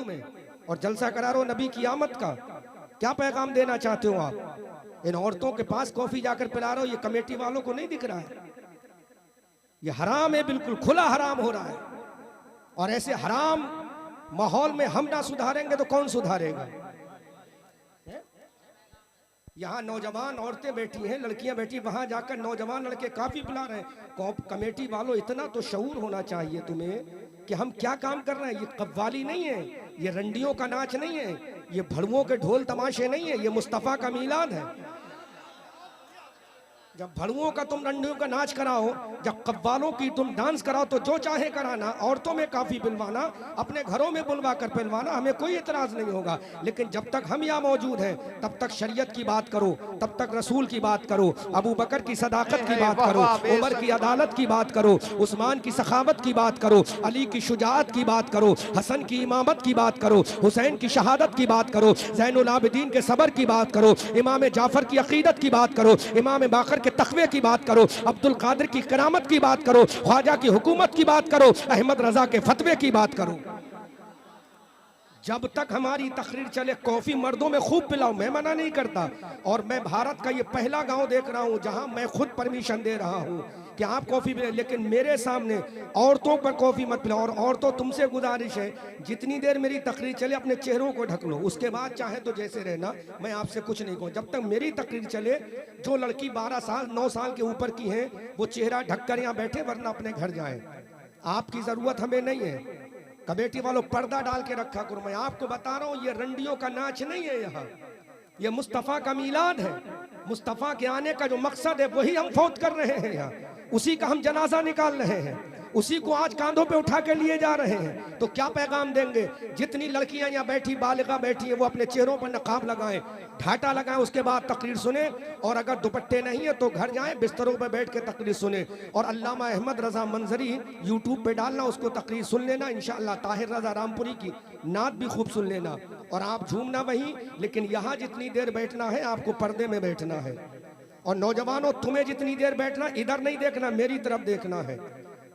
तुम्हें? और जलसा करा रहे हो नबी की आमद का। क्या पैगाम देना चाहते हो आप? इन औरतों के पास कॉफी जाकर पिला रहे हो, ये कमेटी वालों को नहीं दिख रहा है? ये हराम है, बिल्कुल खुला हराम हो रहा है। और ऐसे हराम माहौल में हम ना सुधारेंगे तो कौन सुधारेगा? यहाँ नौजवान औरतें बैठी हैं, लड़कियां बैठी, वहां जाकर नौजवान लड़के काफी पिला रहे हैं। कमेटी वालों, इतना तो शऊर होना चाहिए तुम्हें कि हम क्या काम कर रहे हैं। ये कव्वाली नहीं है, ये रंडियों का नाच नहीं है, ये भड़ुओं के ढोल तमाशे नहीं है, ये मुस्तफ़ा का मीलाद है। जब भड़ुओं का तुम रंडियों का नाच कराओ, जब कव्वालों की तुम डांस कराओ, तो जो चाहे कराना, औरतों में काफी पिलवाना, अपने घरों में बुलवा कर पिलवाना, हमें कोई एतराज नहीं होगा। लेकिन जब तक हम यहाँ मौजूद हैं, तब तक शरीयत की बात करो, तब तक रसूल की बात करो, अबू बकर की सदाकत की बात करो, उमर की अदालत की बात करो, उस्मान की सखावत की बात करो, अली की शुजाअत की बात करो, हसन की इमामत की बात करो, हुसैन की शहादत की बात करो, ज़ैनुल आबिदीन के सबर की बात करो, इमाम जाफर की अकीदत की बात करो, इमाम बाकर के तखवे की बात करो, अब्दुल कादिर की करामत की बात करो, ख्वाजा की हुकूमत की बात करो, अहमद रजा के फतवे की बात करो। जब तक हमारी तकरीर चले, कॉफी मर्दों में खूब पिलाओ, मैं मना नहीं करता। और मैं भारत का ये पहला गांव देख रहा हूं जहां मैं खुद परमिशन दे रहा हूं कि आप कॉफी पिलाएं, लेकिन मेरे सामने औरतों पर कॉफी मत पिलाओ। और औरतों, तुमसे गुजारिश है, जितनी देर मेरी तकरीर चले अपने चेहरों को ढक लो, उसके बाद चाहे तो जैसे रहना, मैं आपसे कुछ नहीं कहूँ। जब तक मेरी तकरीर चले, जो लड़की 12 साल 9 साल के ऊपर की है, वो चेहरा ढककर यहाँ बैठे, वरना अपने घर जाए। आपकी जरूरत हमें नहीं है। कमेटी वालों, पर्दा डाल के रखा करो। मैं आपको बता रहा हूँ, ये रंडियों का नाच नहीं है, यहाँ ये मुस्तफ़ा का मीलाद है। मुस्तफ़ा के आने का जो मकसद है, वही हम फौत कर रहे हैं यहाँ, उसी का हम जनाजा निकाल रहे हैं, उसी को आज कांधों पे उठा के लिए जा रहे हैं। तो क्या पैगाम देंगे? जितनी लड़कियां यहाँ बैठी, बालिगा बैठी है, वो अपने चेहरों पर नकाब लगाएं, ढाटा लगाएं, उसके बाद तकरीर सुने। और अगर दुपट्टे नहीं है तो घर जाएं, बिस्तरों पर बैठ के तकरीर सुने। और अल्लामा अहमद रजा मंजरी यूट्यूब पे डालना, उसको तकरीर सुन लेना इंशाअल्लाह। ताहिर रजा रामपुरी की नात भी खूब सुन लेना, और आप झूमना वहीं। लेकिन यहाँ जितनी देर बैठना है, आपको पर्दे में बैठना है। और नौजवानों, तुम्हें जितनी देर बैठना, इधर नहीं देखना, मेरी तरफ देखना है।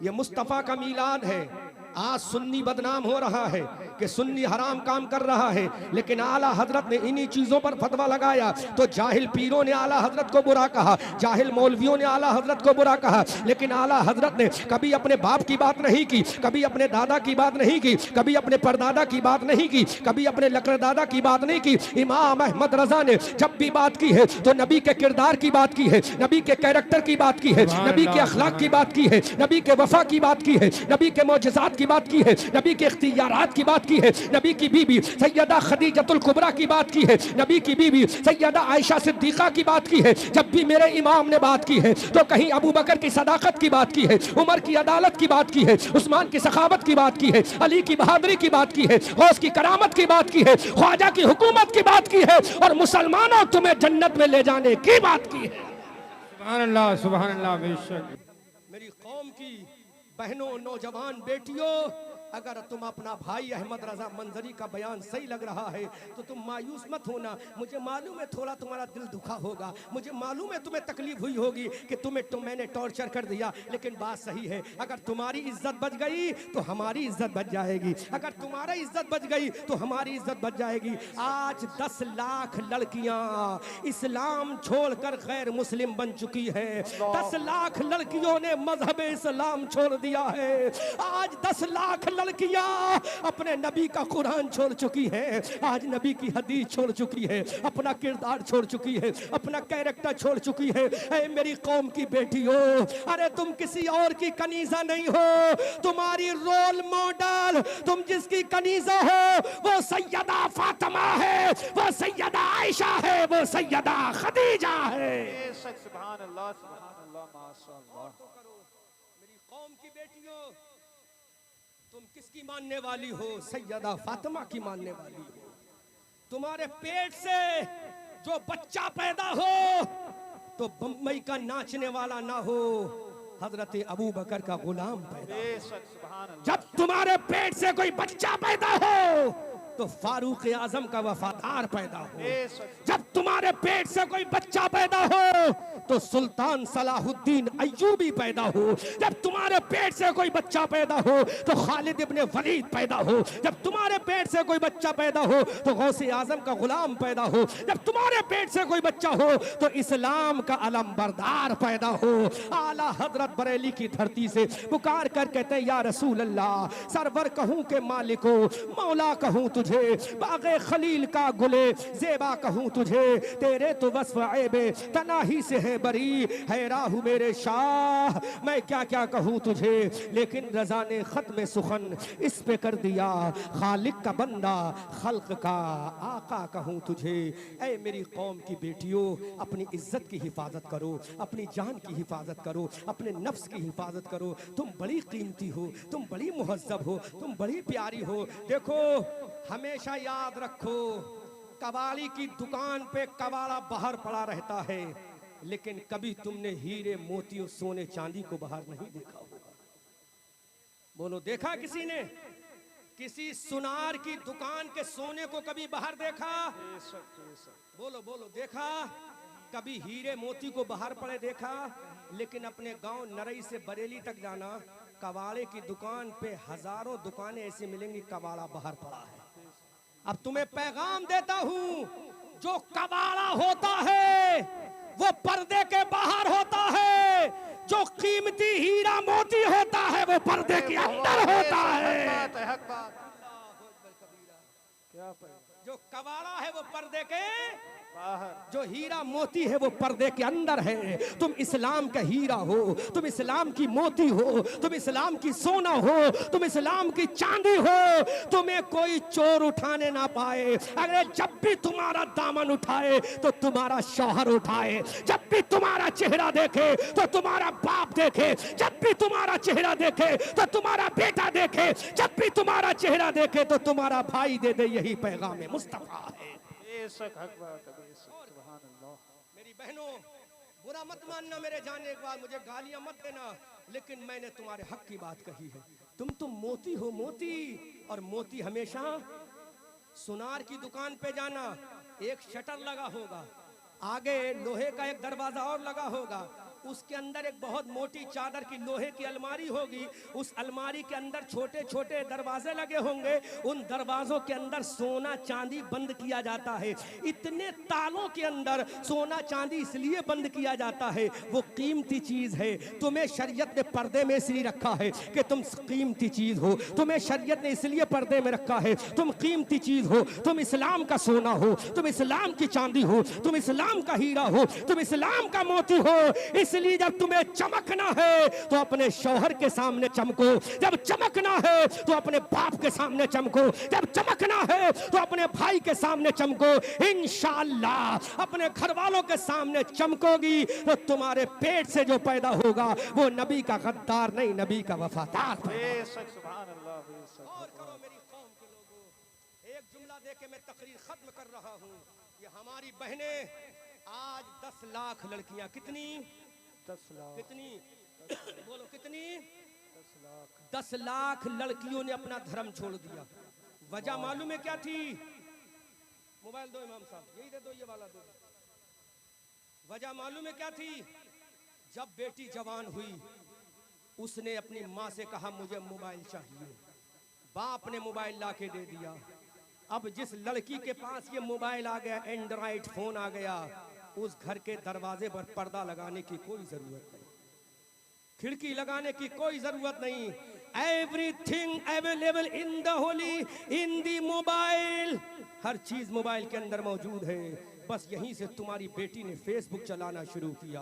ये मुस्तफ़ा का मीलाद है। आज सुन्नी बदनाम हो रहा है कि सुन्नी हराम काम कर रहा है, लेकिन आला हजरत ने इन्हीं चीजों पर फतवा लगाया तो जाहिल पीरों ने आला हजरत को बुरा कहा, जाहिल मौलवियों ने आला हजरत को बुरा कहा। लेकिन आला हजरत ने कभी अपने बाप की बात नहीं की, कभी अपने दादा की बात नहीं की, कभी अपने परदादा की बात नहीं की, कभी अपने लकड़दादा की बात नहीं की। इमाम अहमद रजा ने जब भी बात की है तो नबी के किरदार की बात की है, नबी के कैरेक्टर की बात की है, नबी के अखलाक की बात की है, नबी के वफा की बात की है, नबी के मौजज़ात की बात की है, नबी के इख्तियारात की बात की है, नबी की बीबी सैयदा खदीजतुल कुबरा की बात की है, नबी की बीबी सैयदा आयशा सिद्दीका की बात की है। जब भी मेरे इमाम ने बात की है तो कहीं अबू बकर की सदाकत की बात की है, उमर की अदालत की बात की है, उस्मान की सखावत की बात की है, अली की बहादुरी की बात की है, गौस की करामत की बात की है, ख्वाजा की हुकूमत की बात की है, और मुसलमानों तुम्हें जन्नत में ले जाने की बात की है। सुभान अल्लाह, सुभान अल्लाह। बेशक मेरी कौम की बहनों, नौजवान बेटियों, अगर तुम अपना भाई अहमद रजा मंजरी का बयान सही लग रहा है तो तुम मायूस मत होना। मुझे मालूम है थोड़ा तुम्हारा दिल दुखा होगा, मुझे मालूम है तुम्हें तकलीफ हुई होगी कि मैंने टॉर्चर कर दिया, लेकिन बात सही है। अगर तुम्हारी इज्जत बच गई तो हमारी इज्जत बच जाएगी, अगर तुम्हारी इज्जत बच गई तो हमारी इज्जत बच जाएगी। आज 10 लाख लड़कियां इस्लाम छोड़कर गैर मुस्लिम बन चुकी है। 10 लाख लड़कियों ने मजहब इस्लाम छोड़ दिया है। आज 10 लाख लड़कियां अपने नबी का कुरान छोड़ चुकी है, आज नबी की हदीस छोड़ चुकी है, अपना किरदार छोड़ चुकी है, अपना कैरेक्टर छोड़ चुकी है। ऐ मेरी कौम की बेटियों, अरे तुम किसी और की कनीजा नहीं हो, तुम्हारी रोल मॉडल, तुम जिसकी कनीजा हो वो सैयदा फातिमा है, वो सैयदा आयशा है, वो सैयदा खदीजा है। सुभान अल्लाह, सुभान अल्लाह, माशाअल्लाह। मेरी कौम की बेटियों, तुम किसकी मानने वाली हो? सैयदा फातिमा की मानने वाली हो। तुम्हारे पेट से जो बच्चा पैदा हो तो बम्बई का नाचने वाला ना हो, हजरत अबू बकर का गुलाम पैदा हो। जब तुम्हारे पेट से कोई बच्चा पैदा हो तो फारूक आजम का वफादार पैदा हो। बेशक जब तुम्हारे पेट से कोई बच्चा पैदा हो तो सुल्तान सलाहुद्दीन अय्यूबी पैदा हो। जब तुम्हारे पेट से कोई बच्चा पैदा हो तो खालिद इब्ने वलीद पैदा हो। जब तुम्हारे पेट से कोई बच्चा पैदा हो तो गौसे आजम का गुलाम पैदा हो। जब तुम्हारे पेट से कोई बच्चा हो तो इस्लाम का अलमबरदार पैदा हो। आला हजरत बरेली की धरती से पुकार कर कहते हैं या रसूल अल्लाह, सरवर कहूं के मालिको, मौला कहूं तुझे, बागे खलील का गुले जेबा कहूं तुझे, तेरे तो वस्फ ऐबे तनाही से है बरी, है राहु मेरे शाह, मैं क्या क्या कहूं तुझे। लेकिन रजा ने खत्म सुखन इस पे कर दिया, खालिक का बंदा खल्क का आका कहूं तुझे। ऐ मेरी कौम की बेटियों, अपनी इज्जत की हिफाजत करो, अपनी जान की हिफाजत करो, अपने नफ्स की हिफाजत करो। तुम बड़ी कीमती हो, तुम बड़ी मुहज्जब हो, तुम बड़ी प्यारी हो। देखो हमेशा याद रखो, कबाड़ी की दुकान पे कबाड़ा बाहर पड़ा रहता है, लेकिन कभी तुमने हीरे मोतियों सोने चांदी को बाहर नहीं देखा होगा। बोलो देखा किसी ने किसी सुनार की दुकान के सोने को कभी बाहर देखा? बोलो बोलो देखा? कभी हीरे मोती को बाहर पड़े देखा? लेकिन अपने गांव नरई से बरेली तक जाना, कबाड़े की दुकान पे हजारों दुकानें ऐसी मिलेंगी कबाड़ा बाहर पड़ा है। अब तुम्हें पैगाम देता हूं, जो कबाड़ा होता है वो पर्दे के बाहर होता है, जो कीमती हीरा मोती होता है वो पर्दे के अंदर होता है। हक बात क्या जो कबाड़ा है वो पर्दे के बाहर, जो हीरा मोती है वो पर्दे के अंदर है। तुम इस्लाम का हीरा हो, तुम इस्लाम की मोती हो, तुम इस्लाम की सोना हो, तुम इस्लाम की चांदी हो। तुम्हें कोई चोर उठाने ना पाए। अरे जब भी तुम्हारा दामन उठाए तो तुम्हारा शौहर उठाए, जब भी तुम्हारा चेहरा देखे तो तुम्हारा बाप देखे, जब भी तुम्हारा चेहरा देखे तो तुम्हारा बेटा देखे, जब भी तुम्हारा चेहरा देखे तो तुम्हारा भाई दे दे। यही पैगाम मुस्तफा है। बेशक हक बात है, बेशक सुभान अल्लाह। मेरी बहनों, बुरा मत मानना, मेरे जाने के बाद मुझे गालियां मत देना, लेकिन मैंने तुम्हारे हक की बात कही है। तुम मोती हो, मोती। और मोती हमेशा सुनार की दुकान पे जाना, एक शटर लगा होगा, आगे लोहे का एक दरवाजा और लगा होगा, उसके अंदर एक बहुत मोटी चादर की लोहे की अलमारी होगी, उस अलमारी के अंदर छोटे छोटे दरवाजे लगे होंगे, उन दरवाजों के अंदर सोना चांदी बंद किया जाता है। इतने तालों के अंदर सोना चांदी इसलिए बंद किया जाता है, वो कीमती चीज है। तुम्हें शरीयत ने पर्दे में इसलिए रखा है कि तुम कीमती चीज हो, तुम्हें शरीयत ने इसलिए पर्दे में रखा है, तुम कीमती चीज हो, तुम इस्लाम का सोना हो, तुम इस्लाम की चांदी हो, तुम इस्लाम का हीरा हो, तुम इस्लाम का मोती हो। इसलिए जब तुम्हें चमकना है तो अपने शौहर के सामने चमको, जब चमकना है तो अपने बाप के सामने चमको, जब चमकना है तो अपने भाई के सामने चमको। इंशाअल्लाह अपने घर वालों के सामने चमकोगी तो तुम्हारे पेट से जो पैदा होगा वो नबी का गद्दार नहीं, नबी का वफादार। बेशक सुभान अल्लाह, बेशक। और करो मेरी कौम के लोगों, एक जुमला दे के मैं तकरीर खत्म कर रहा हूँ। ये हमारी बहनें आज 10 लाख लड़कियां, कितनी? 10 लाख। कितनी? बोलो कितनी? 10 लाख। 10 लाख लड़कियों ने अपना धर्म छोड़ दिया। वजह मालूम है क्या थी? मोबाइल दो इमाम साहब, यही दे दो, ये वाला दो। वजह मालूम है क्या थी? जब बेटी जवान हुई उसने अपनी माँ से कहा मुझे मोबाइल चाहिए, बाप ने मोबाइल ला के दे दिया। अब जिस लड़की के पास ये मोबाइल आ गया, एंड्रॉइड फोन आ गया, उस घर के दरवाजे पर पर्दा लगाने की कोई जरूरत नहीं, खिड़की लगाने की कोई जरूरत नहीं। Everything available in the holy in the mobile, हर चीज मोबाइल के अंदर मौजूद है। बस यहीं से तुम्हारी बेटी ने फेसबुक चलाना शुरू किया,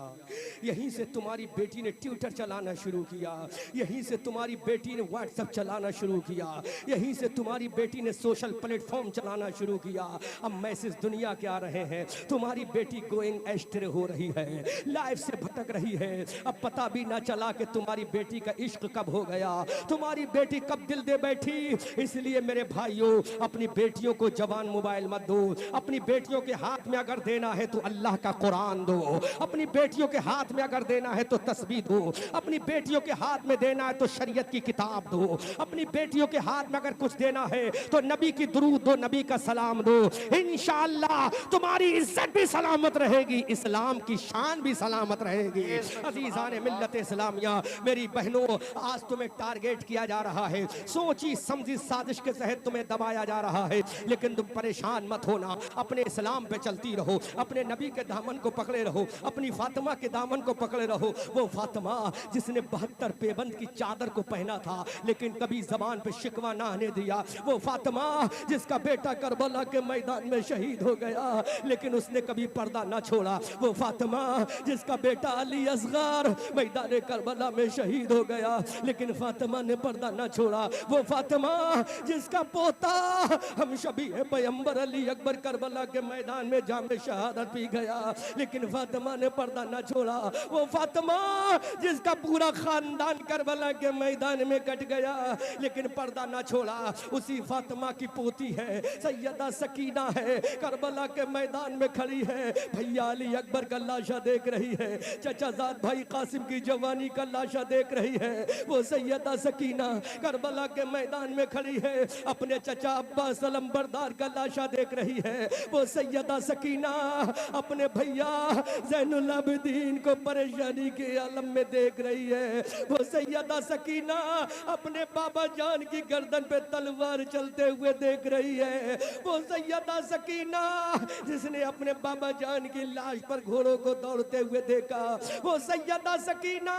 यहीं से तुम्हारी बेटी ने ट्विटर चलाना शुरू किया, यहीं से तुम्हारी बेटी ने व्हाट्सएप चलाना शुरू किया, यहीं से तुम्हारी बेटी ने सोशल प्लेटफॉर्म चलाना शुरू किया। अब मैसेज दुनिया के आ रहे हैं, तुम्हारी बेटी गोइंग एस्ट्रे हो रही है, लाइफ से भटक रही है। अब पता भी ना चला कि तुम्हारी बेटी का इश्क कब हो गया, तुम्हारी बेटी कब दिल दे बैठी। इसलिए मेरे भाइयों, अपनी बेटियों को जवान मोबाइल मत दो, अपनी बेटियों के हाथ में में अगर देना है तो अल्लाह का कुरान दो, अपनी बेटियों के हाथ में अगर देना है तो तस्बीह दो, अपनी बेटियों के हाथ में देना है तो शरीयत की किताब दो, अपनी बेटियों के हाथ में अगर कुछ देना है तो नबी की दुरूद दो, नबी का सलाम दो। इंशाअल्लाह तुम्हारी इज्जत भी सलामत रहेगी, इस्लाम की शान भी सलामत रहेगी। अजीज़ान मिल्लत इस्लामिया, मेरी बहनों, आज तुम्हें टारगेट किया जा रहा है, सोची समझी साजिश के तहत तुम्हें दबाया जा रहा है, लेकिन तुम परेशान मत होना, अपने इस्लाम पे चलती रहो, अपने नबी के दामन को पकड़े रहो, अपनी फातिमा के दामन को पकड़े रहो। वो फातिमा जिसने 72 पेबंद की चादर को पहना था लेकिन कभी जबान पे शिकवा ना आने दिया, वो फातिमा जिसका बेटा करबला के मैदान में शहीद हो गया लेकिन उसने कभी पर्दा ना छोड़ा, वो फातिमा जिसका बेटा अली असगर मैदान करबला में शहीद हो गया लेकिन फातिमा ने पर्दा ना छोड़ा, वो फातिमा जिसका पोता हम शबी पैगंबर अली अकबर करबला के मैदान में जामे शहादत पी गया लेकिन फातिमा ने पर्दा ना छोड़ा, वो फातिमा जिसका पूरा खानदान करबला के मैदान में कट गया लेकिन पर्दा ना छोड़ा, उसी फातिमा की पोती है सैयदा सकीना है, करबला के मैदान में खड़ी है, भैया अली अकबर का लाशा देख रही है, चचाजाद भाई कासिम की जवानी का लाशा देख रही है, वो सैयदा सकीना करबला के मैदान में खड़ी है, अपने चचा अब्बास सलम बरदार का लाशा देख रही है, वो सैयदा सकीना अपने भैया ज़ैनुल आबिदीन को परेशानी के आलम में देख रही है, वो सैयदा सकीना अपने बाबा जान की गर्दन पे तलवार चलते हुए देख रही है, वो सैयदा सकीना जिसने अपने बाबा जान की लाश पर घोड़ों को दौड़ते हुए देखा, वो सैयदा सकीना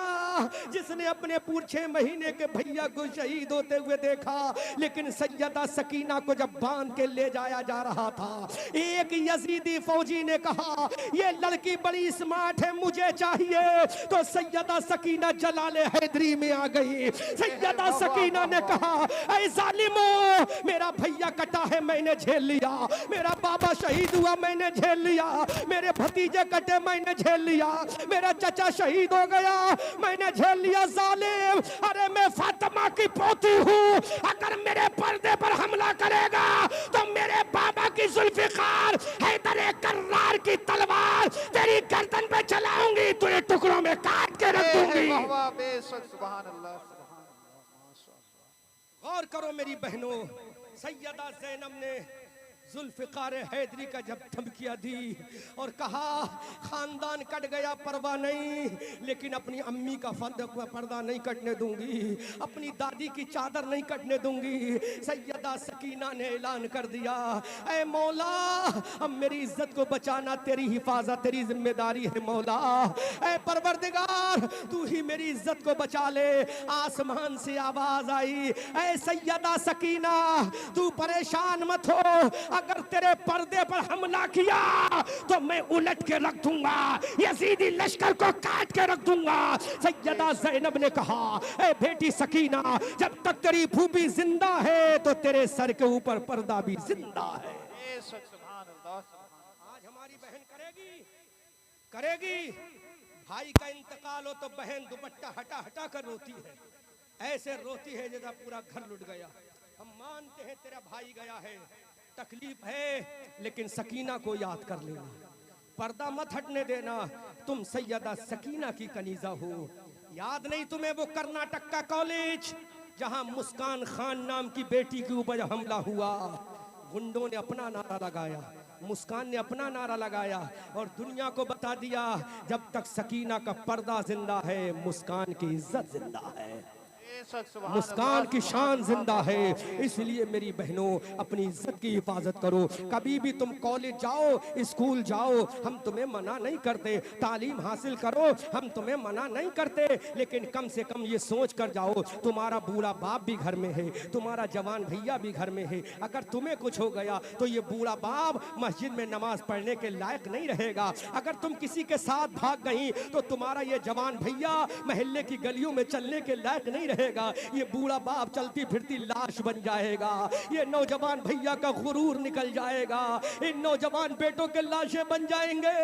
जिसने अपने पूरे 6 महीने के भैया को शहीद होते हुए देखा, लेकिन सैयदा सकीना को जब बांध के ले जाया जा रहा था, एक यजीदी फौजी ने कहा ये लड़की बड़ी स्मार्ट है, मुझे चाहिए, तो सैयदा सकीना जलाले हैदरी में आ गई। सैयदा सकीना ने कहा ऐ जालिमो, मेरा भैया कटा है मैंने झेल लिया, मेरा बाबा शहीद हुआ मैंने झेल लिया, मेरे भतीजे कटे मैंने झेल लिया, मेरा चचा शहीद हो गया मैंने झेल लिया, जालिम अरे मैं फातिमा की पोती हूँ, अगर मेरे पर्दे पर हमला करेगा तो मेरे बाबा की जुल्फिकार हैदर कर्रार की तलवार तेरी गर्दन पे चलाऊंगी, तुझे टुकड़ों में काट के रख दूंगी। गौर करो मेरी बहनों, सैयदा ज़ैनब ने जुल्फ़िकार हैदरी का जब धमकियां दी और कहा खानदान कट गया परवाह नहीं, लेकिन अपनी अम्मी का पर्दा नहीं कटने दूंगी, अपनी दादी की चादर नहीं कटने दूंगी। सैयदा सकीना ने ऐलान कर दिया ऐ मौला अब मेरी इज्जत को बचाना तेरी हिफाजत तेरी जिम्मेदारी है मौला, ऐ परवरदिगार तू ही मेरी इज्जत को बचा ले। आसमान से आवाज आई ऐ सैयदा सकीना तू परेशान मत हो, अगर तेरे पर्दे पर हमला किया तो मैं उलट के रख दूंगा, यजीदी लश्कर को काट के रख दूंगा। सैयदा ज़ैनब ने कहा ए बेटी सकीना जब तक तेरी फूफी जिंदा है तो तेरे सर के ऊपर पर्दा भी जिंदा है। आज हमारी बहन करेगी भाई का इंतकाल हो तो बहन दुपट्टा हटा हटा कर रोती है, ऐसे रोती है जैसा पूरा घर लुट गया। हम मानते हैं तेरा भाई गया है, तकलीफ है, लेकिन सकीना को याद कर लेना, पर्दा मत हटने देना। तुम सैयदा सकीना की कनीजा हो। याद नहीं तुम्हें वो कर्नाटक का कॉलेज जहां मुस्कान खान नाम की बेटी के ऊपर हमला हुआ, गुंडों ने अपना नारा लगाया, मुस्कान ने अपना नारा लगाया और दुनिया को बता दिया जब तक सकीना का पर्दा जिंदा है मुस्कान की इज्जत जिंदा है, मुस्कान की शान जिंदा है। इसलिए मेरी बहनों अपनी इज्जत की हिफाजत करो। कभी भी तुम कॉलेज जाओ स्कूल जाओ हम तुम्हें मना नहीं करते, तालीम हासिल करो हम तुम्हें मना नहीं करते, लेकिन कम से कम ये सोच कर जाओ तुम्हारा बूढ़ा बाप भी घर में है, तुम्हारा जवान भैया भी घर में है, अगर तुम्हें कुछ हो गया तो ये बूढ़ा बाप मस्जिद में नमाज पढ़ने के लायक नहीं रहेगा। अगर तुम किसी के साथ भाग गई तो तुम्हारा ये जवान भैया मोहल्ले की गलियों में चलने के लायक नहीं रहेगा। रहेगा। ये बूढ़ा बाप चलती फिरती लाश बन जाएगा। ये नौजवान भैया का गुरूर निकल जाएगा। इन नौजवान बेटों के लाशें बन जाएंगे।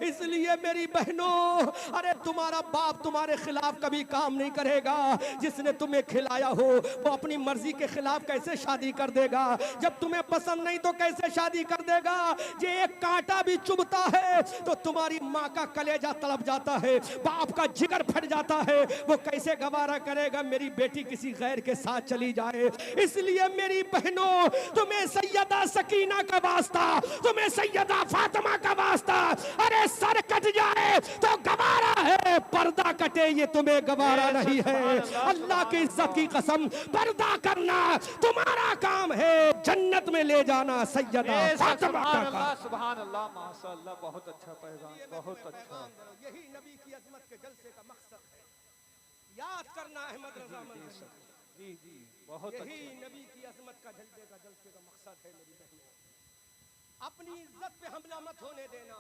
इसलिए मेरी बहनों, अरे तुम्हारा बाप तुम्हारे खिलाफ कभी काम नहीं करेगा। जिसने तुम्हें खिलाया हो वो अपनी मर्जी के खिलाफ कैसे शादी कर देगा? जब तुम्हें पसंद नहीं तो कैसे शादी कर देगा? ये एक कांटा भी चुभता है तो तुम्हारी माँ का कलेजा तड़प जाता है, बाप का जिगर फट जाता है। वो कैसे गवारा करेगा मेरी बेटी किसी गैर के साथ चली जाए? इसलिए मेरी बहनों, तुम्हें सैयदा सकीना का वास्ता, तुम्हें सैयदा फातिमा का वास्ता, अरे सर कट जाए तो गवारा है, पर्दा कटे ये तुम्हें गवारा नहीं है। अल्लाह की इज्जत की कसम, पर्दा करना तुम्हारा काम है, जन्नत में ले जाना सैयदा फातिमा का काम। सुभान अल्लाह माशाअल्लाह, बहुत अच्छा पैगाम, बहुत अच्छा। यही नबी की अजमत के जलसे का मकसद है। याद करना अहमद रजा मंसूरी, जी जी, बहुत यही अच्छा। नबी की अजमत का जलसे का मकसद है। मेरी बहनों, अपनी इज्जत पे हमला मत होने देना।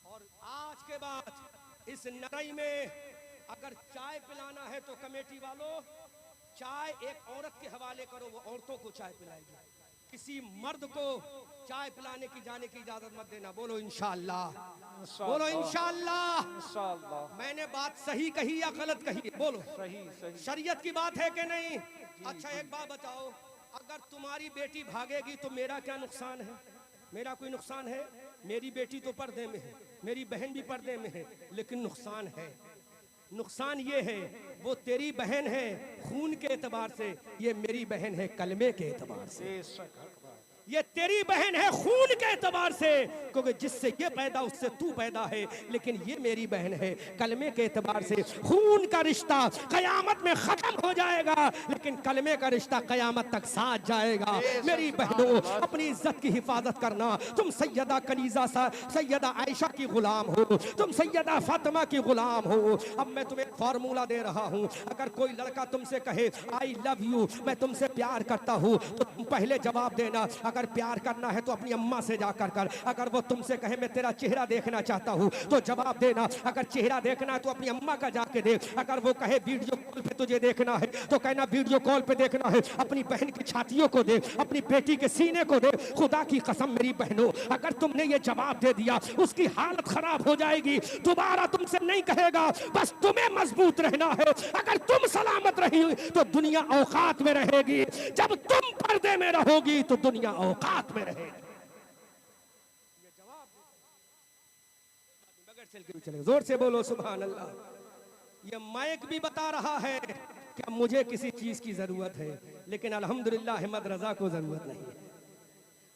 और आज के बाद इस नरई में अगर चाय पिलाना है तो कमेटी वालों, चाय एक औरत के हवाले करो, वो औरतों को चाय पिलाएगी। किसी मर्द को चाय पिलाने की जाने की इजाजत मत देना। बोलो इंशाअल्लाह, बोलो इंशाअल्लाह। इंशाअल्लाह। मैंने बात सही कही या गलत कही है? बोलो। सही सही। शरीयत की बात है कि नहीं? अच्छा एक बात बताओ, अगर तुम्हारी बेटी भागेगी तो मेरा क्या नुकसान है? मेरा कोई नुकसान है? मेरी बेटी तो पर्दे में है, मेरी बहन भी पर्दे में है, लेकिन नुकसान है। नुकसान ये है, वो तेरी बहन है खून के एतबार से, ये मेरी बहन है कलमे के एतबार से। ये तेरी बहन है खून के एतबार से, क्योंकि जिससे ये पैदा उससे तू पैदा है, लेकिन ये मेरी बहन है कलमे के एतबार से। खून का रिश्ता कयामत में खत्म हो जाएगा, लेकिन कलमे का रिश्ता कयामत तक साथ जाएगा। मेरी बहनों, अपनी इज्जत की हिफाजत करना। तुम सैयदा कनीजा सैयदा आयशा की गुलाम हो, तुम सैयदा फातिमा की गुलाम हो। अब मैं तुम्हें एक फार्मूला दे रहा हूँ। अगर कोई लड़का तुमसे कहे आई लव यू, मैं तुमसे प्यार करता हूँ, तो तुम पहले जवाब देना। अगर प्यार करना है तो अपनी अम्मा से जाकर कर। अगर वो तुमसे कहे मैं तेरा चेहरा देखना चाहता हूँ, तो जवाब देना। अगर चेहरा देखना है तो अपनी अम्मा का जाके देख। अगर वो कहे वीडियो कॉल पे तुझे देखना है, तो कहना वीडियो कॉल पे देखना है। अपनी बहन की छातियों को देख, अपनी बेटी के सीने को देख। खुदा की कसम मेरी बहनों, अगर तुमने ये जवाब दे दिया, उसकी हालत खराब हो जाएगी। दोबारा तुमसे नहीं कहेगा। बस तुम्हें मजबूत रहना है। अगर तुम सलामत रही तो दुनिया औकात में रहेगी। जब तुम पर्दे में रहोगी तो दुनिया औकात में रहेगी। ये जवाब बगैर चल के भी चलेगा। जोर से बोलो सुभान अल्लाह। ये माइक भी बता रहा है कि मुझे किसी चीज की जरूरत है, लेकिन अल्हम्दुलिल्लाह अहमद रजा को जरूरत नहीं है।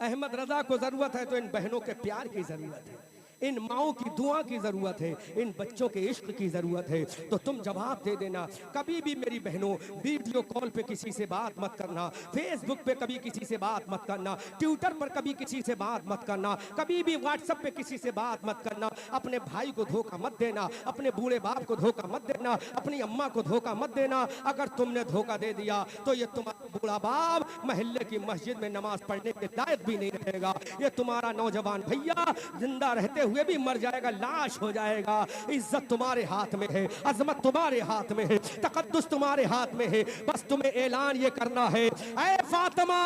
अहमद रजा को जरूरत है तो इन बहनों के प्यार की जरूरत है, इन माओं की दुआ की जरूरत है, इन बच्चों के इश्क की जरूरत है। तो तुम जवाब दे देना। कभी भी मेरी बहनों वीडियो कॉल पे किसी से बात मत करना, फेसबुक पे कभी किसी से बात मत करना, ट्विटर पर कभी किसी से बात मत करना, कभी भी व्हाट्सएप पे किसी से बात मत करना। अपने भाई को धोखा मत देना, अपने बूढ़े बाप को धोखा मत देना, अपनी अम्मा को धोखा मत देना। अगर तुमने धोखा दे दिया तो ये तुम्हारा बूढ़ा बाप महल्ले की मस्जिद में नमाज पढ़ने के लायक भी नहीं रहेगा। ये तुम्हारा नौजवान भैया जिंदा रहते हुए भी मर जाएगा, लाश हो जाएगा। इज्जत तुम्हारे हाथ में है, अजमत तुम्हारे हाथ में है, तकद्दुस तुम्हारे हाथ में है। बस तुम्हें ऐलान ये करना है, ऐ फातिमा,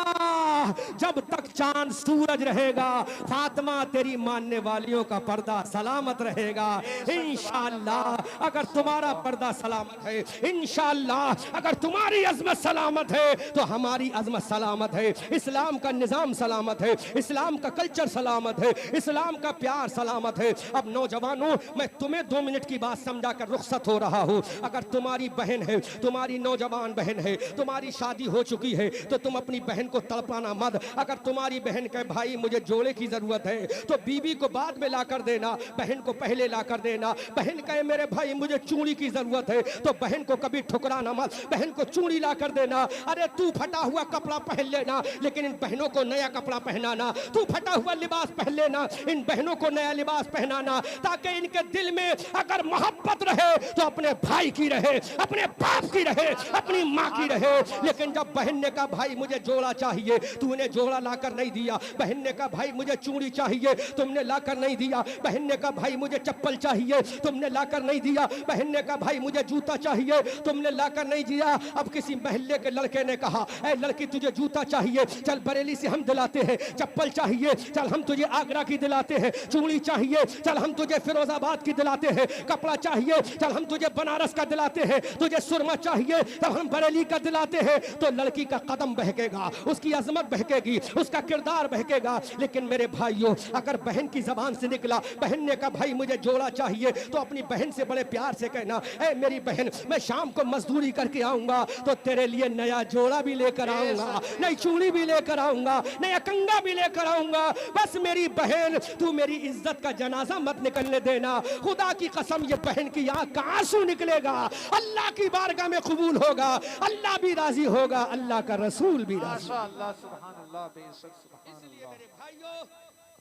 जब तक चांद सूरज रहेगा, फातिमा तेरी मानने वालियों का पर्दा सलामत रहेगा। इंशाअल्लाह अगर तुम्हारा पर्दा सलामत है, इंशाअल्लाह अगर तुम्हारी अजमत सलामत है, तो हमारी अजमत सलामत है। इस्लाम का निजाम सलामत है, इस्लाम का कल्चर सलामत है, इस्लाम का प्यार सलामत है। अब नौजवानों, मैं तुम्हें 2 मिनट की बात समझाकर रुखसत हो रहा हूँ। अगर तुम्हारी बहन है, तुम्हारी नौजवान बहन है, तुम्हारी शादी हो चुकी है, तो तुम अपनी बहन को तड़पाना मत। अगर तुम्हारी बहन कहे भाई मुझे जोड़े की जरूरत है, तो बीवी को बाद में ला कर देना, बहन को पहले ला कर देना। बहन कहे मेरे भाई मुझे चूड़ी की जरूरत है, तो बहन को कभी ठुकराना मत, बहन को चूड़ी ला कर देना। अरे तू फटा हुआ कपड़ा पहन लेना, लेकिन इन बहनों को नया कपड़ा पहनाना। तू फटा हुआ लिबास पहन लेना, इन बहनों को नया लिबास पहनाना, ताकि इनके दिल में अगर मोहब्बत रहे तो अपने भाई की रहे, अपने बाप की रहे, अपनी माँ की रहे। लेकिन जब बहन ने कहा भाई मुझे जोड़ा चाहिए, तूने जोड़ा लाकर नहीं दिया। बहन ने कहा भाई मुझे चूड़ी चाहिए, तुमने लाकर नहीं दिया। बहन ने कहा भाई मुझे चप्पल चाहिए, तुमने लाकर नहीं दिया। बहन ने कहा भाई मुझे जूता चाहिए, तुमने लाकर नहीं दिया। अब किसी महल्ले के लड़के ने कहा ऐ लड़की तुझे जूता चाहिए, चल बरेली से हम दिलाते हैं। चप्पल चाहिए, चल हम तुझे आगरा की दिलाते हैं। चूड़ी चाहिए, चल हम तुझे फिरोजाबाद की दिलाते हैं। कपड़ा चाहिए, चल हम तुझे बनारस का दिलाते हैं। तुझे सुरमा चाहिए, तब हम बरेली का दिलाते हैं। तो लड़की का कदम बहकेगा, उसकी अजमत बहकेगी, उसका किरदार बहकेगा। लेकिन मेरे भाइयों, अगर बहन की जबान से निकला, बहन ने कहा भाई मुझे जोड़ा चाहिए, तो अपनी बहन से बड़े प्यार से कहना ऐ मेरी बहन, मैं शाम को मजदूरी करके आऊंगा तो तेरे लिए नया जोड़ा भी लेकर आऊंगा, नई चूड़ी भी लेकर आऊंगा, नया कंगा भी लेकर आऊंगा। बस मेरी बहन, तू मेरी इज्जत का जनाजा मत निकलने देना। खुदा की कसम, ये बहन की आंख का आंसू निकलेगा, अल्लाह की बारगाह में कबूल होगा, अल्लाह भी राजी होगा, अल्लाह का रसूल भी राजी। माशाअल्लाह, सुभान अल्लाह, बेशक सुभान इसलिए अल्लाह। मेरे भाइयों,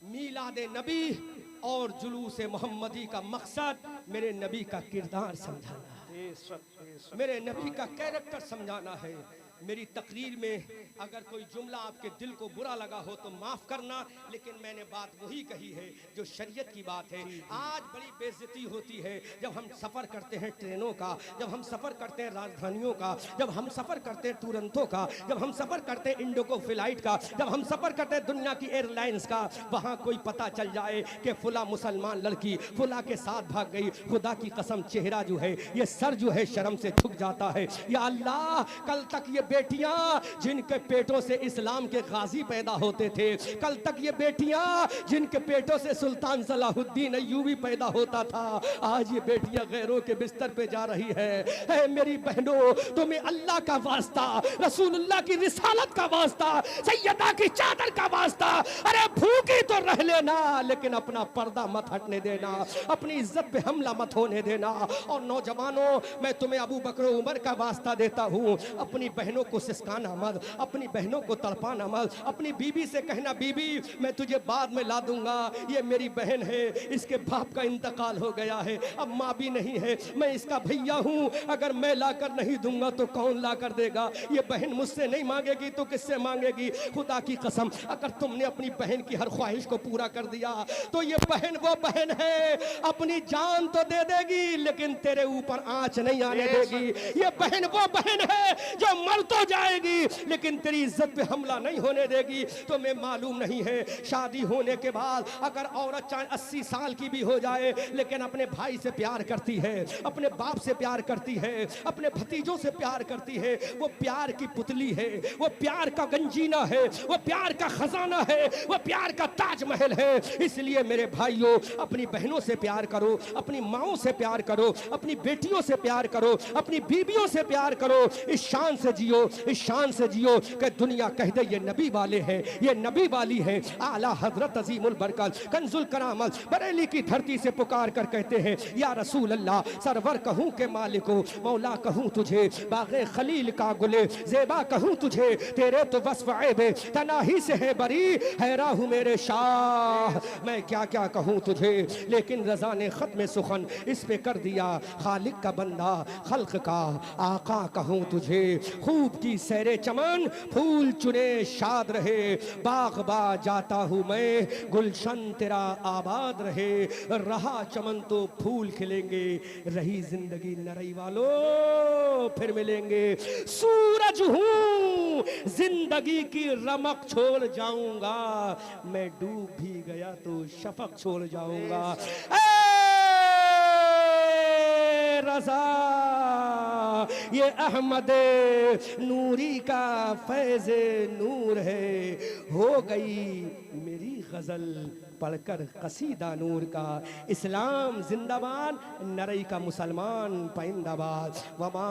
मीलाद नबी और जुलूस मोहम्मदी का मकसद मेरे नबी का किरदार समझाना है, बेशक बेशक। मेरे नबी का कैरेक्टर समझाना है। मेरी तकरीर में अगर कोई जुमला आपके दिल को बुरा लगा हो तो माफ़ करना, लेकिन मैंने बात वही कही है जो शरीयत की बात है। आज बड़ी बेइज्जती होती है जब हम सफ़र करते हैं ट्रेनों का, जब हम सफ़र करते हैं राजधानियों का, जब हम सफ़र करते हैं तुरंतों का, जब हम सफ़र करते हैं इंडिगो फ्लाइट का, जब हम सफ़र करते हैं दुनिया की एयरलाइंस का। वहाँ कोई पता चल जाए कि फुला मुसलमान लड़की फुला के साथ भाग गई, खुदा की कसम चेहरा जो है, ये सर जो है शर्म से झुक जाता है। या अल्लाह, कल तक ये बेटियां जिनके पेटों से इस्लाम के गाजी पैदा होते थे, कल तक ये बेटियां जिनके पेटों से सुल्तान सलाहुद्दीन अय्यूबी पैदा होता था, आज ये बेटियां गैरों के बिस्तर पे जा रही है। मेरी बहनों, तुम्हें अल्लाह का वास्ता, रसूलुल्लाह की रिसालत का वास्ता, सैयदा की चादर का वास्ता, अरे भूखी तो रह लेना, लेकिन अपना पर्दा मत हटने देना, अपनी इज्जत पे हमला मत होने देना। और नौजवानों, मैं तुम्हें अबू बकर उमर का वास्ता देता हूँ, अपनी बहनों को सिसकाना मत, अपनी बहनों को तड़पाना मत। अपनी बीबी से कहना बीबी मैं तुझे बाद में ला दूंगा, ये मेरी बहन है, इसके बाप का इंतकाल हो गया है, अब माँ भी नहीं है, मैं इसका भैया हूँ, अगर मैं लाकर नहीं दूंगा तो कौन लाकर देगा? ये बहन मुझसे नहीं मांगेगी तो किससे मांगेगी? खुदा की कसम, अगर तुमने अपनी बहन की हर ख्वाहिश को पूरा कर दिया तो ये बहन वो बहन है, अपनी जान तो दे देगी लेकिन तेरे ऊपर आंच नहीं आने देगी। ये बहन वो बहन है जो मर तो जाएगी लेकिन तेरी इज्जत पे हमला नहीं होने देगी। तो मैं मालूम नहीं है, शादी होने के बाद अगर औरत चाहे 80 साल की भी हो जाए लेकिन अपने भाई से प्यार करती है, अपने बाप से प्यार करती है, अपने भतीजों से प्यार करती है, वो प्यार की पुतली है, वो प्यार का गंजीना है, वो प्यार का खजाना है, वो प्यार का ताजमहल है। इसलिए मेरे भाइयों, अपनी बहनों से प्यार करो, अपनी माओं से प्यार करो, अपनी बेटियों से प्यार करो, अपनी बीबियों से प्यार करो। इस शान से जियो, इस शान से जियो कि दुनिया कह दे ये नबी वाले हैं, ये नबी वाली है। आला हजरत अजीमुल बरकत कंजुल करामत बरेली की धरती से पुकार कर कहते हैं, या रसूल अल्लाह, सरवर कहूँ के मालिको, मौला कहूँ तुझे, बाग़े खलील का गुले ज़ेबा कहूँ तुझे, तेरे तो वस्फ़ ऐबे तनाही से है बरी, हैरा हूँ मेरे शाह, मैं क्या क्या कहूँ तुझे। लेकिन रज़ा ने ख़त्म सुखन इस पे कर दिया, खालिक का बंदा खल्क का आका कहूँ तुझे। खूब की सैरे चमन फूल चुने शाद रहे, बाग बा जाता हूँ मैं, गुलशन तेरा आबाद रहे। रहा चमन तो फूल खिलेंगे, रही जिंदगी नरई वालों फिर मिलेंगे। सूरज हूँ जिंदगी की रमक छोड़ जाऊंगा, मैं डूब भी गया तो शफक छोड़ जाऊंगा। रज़ा ये अहमद नूरी का फैज़ नूर है, हो गई मेरी गज़ल पढ़कर कसीदा नूर का। इस्लाम जिंदाबाद, नरई का मुसलमान पाइंदाबाद। वमा